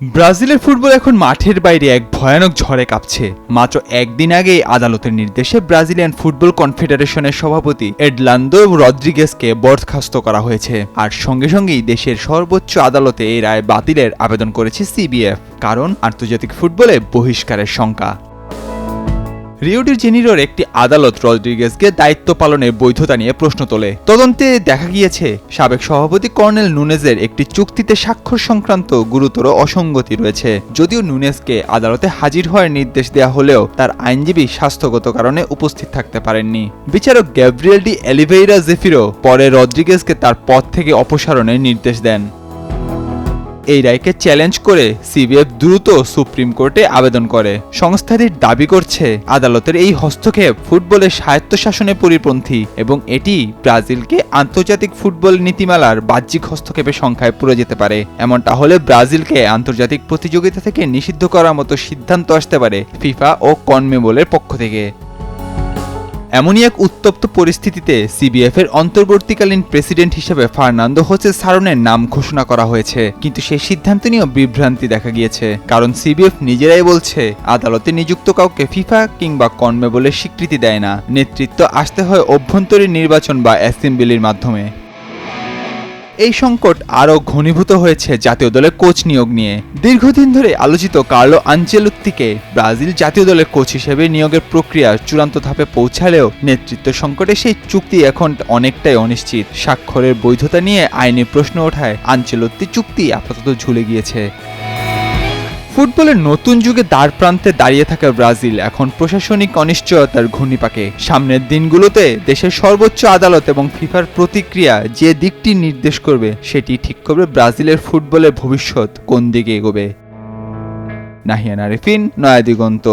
ব্রাজিলের ফুটবল এখন মাঠের বাইরে এক ভয়ানক ঝড়ে কাঁপছে। মাত্র একদিন আগেই আদালতের নির্দেশে ব্রাজিলিয়ান ফুটবল কনফেডারেশনের সভাপতি এডলান্দো রদ্রিগেজকে বরখাস্ত করা হয়েছে। আর সঙ্গে সঙ্গেই দেশের সর্বোচ্চ আদালতে এই রায় বাতিলের আবেদন করেছে সিবিএফ, কারণ আন্তর্জাতিক ফুটবলে বহিষ্কারের শঙ্কা। রিও ডি জেনিরোর একটি আদালত রদ্রিগেজকে দায়িত্ব পালনের বৈধতা নিয়ে প্রশ্ন তোলে। তদন্তে দেখা গিয়েছে সাবেক সভাপতি কর্নেল নুনেজের একটি চুক্তিতে স্বাক্ষর সংক্রান্ত গুরুতর অসঙ্গতি রয়েছে। যদিও নুনেজকে আদালতে হাজির হওয়ার নির্দেশ দেওয়া হলেও তার আইনজীবী স্বাস্থ্যগত কারণে উপস্থিত থাকতে পারেননি। বিচারক গ্যাব্রিয়েল ডি অলিভেইরা জেফিরো পরে রদ্রিগেজকে তার পদ থেকে অপসারণের নির্দেশ দেন। এই রায়কে চ্যালেঞ্জ করে সিবিএফ দ্রুত সুপ্রিম কোর্টে আবেদন করে। সংস্থাটি দাবি করছে আদালতের এই হস্তক্ষেপ ফুটবলের স্বায়ত্তশাসনের পরিপন্থী এবং এটি ব্রাজিলকে আন্তর্জাতিক ফুটবল নীতিমালার বাহ্যিক হস্তক্ষেপের সংখ্যায় পুরে যেতে পারে। এমনটা হলে ব্রাজিলকে আন্তর্জাতিক প্রতিযোগিতা থেকে নিষিদ্ধ করার মতো সিদ্ধান্ত আসতে পারে ফিফা ও কনমেবলের পক্ষ থেকে। এমনই এক উত্তপ্ত পরিস্থিতিতে সিবিএফ এর অন্তর্বর্তীকালীন প্রেসিডেন্ট হিসেবে ফার্নান্দো হোসে সারনের নাম ঘোষণা করা হয়েছে, কিন্তু সেই সিদ্ধান্ত নিয়েও বিভ্রান্তি দেখা গিয়েছে। কারণ সিবিএফ নিজেরাই বলছে আদালতে নিযুক্ত কাউকে ফিফা কিংবা কনমেবলের স্বীকৃতি দেয় না, নেতৃত্ব আসতে হয় অভ্যন্তরীণ নির্বাচন বা অ্যাসেম্বলির মাধ্যমে। এই সংকট আরও ঘনীভূত হয়েছে জাতীয় দলের কোচ নিয়োগ নিয়ে। দীর্ঘদিন ধরে আলোচিত কার্লো আনচেলোত্তিকে ব্রাজিল জাতীয় দলের কোচ হিসেবে নিয়োগের প্রক্রিয়া চূড়ান্ত ধাপে পৌঁছালেও নেতৃত্ব সংকটে সেই চুক্তি এখন অনেকটাই অনিশ্চিত। স্বাক্ষরের বৈধতা নিয়ে আইনি প্রশ্ন ওঠায় আনচেলোত্তি চুক্তি আপাতত ঝুলে গিয়েছে। ফুটবলের নতুন যুগে দ্বার প্রান্তে দাঁড়িয়ে থাকা ব্রাজিল এখন প্রশাসনিক অনিশ্চয়তার ঘূর্ণিপাকে। সামনের দিনগুলোতে দেশের সর্বোচ্চ আদালত এবং ফিফার প্রতিক্রিয়া যে দিকটি নির্দেশ করবে সেটি ঠিক করবে ব্রাজিলের ফুটবলের ভবিষ্যৎ কোন দিকে এগোবে। নাহিয়ান আরেফিন, নয়া দিগন্ত।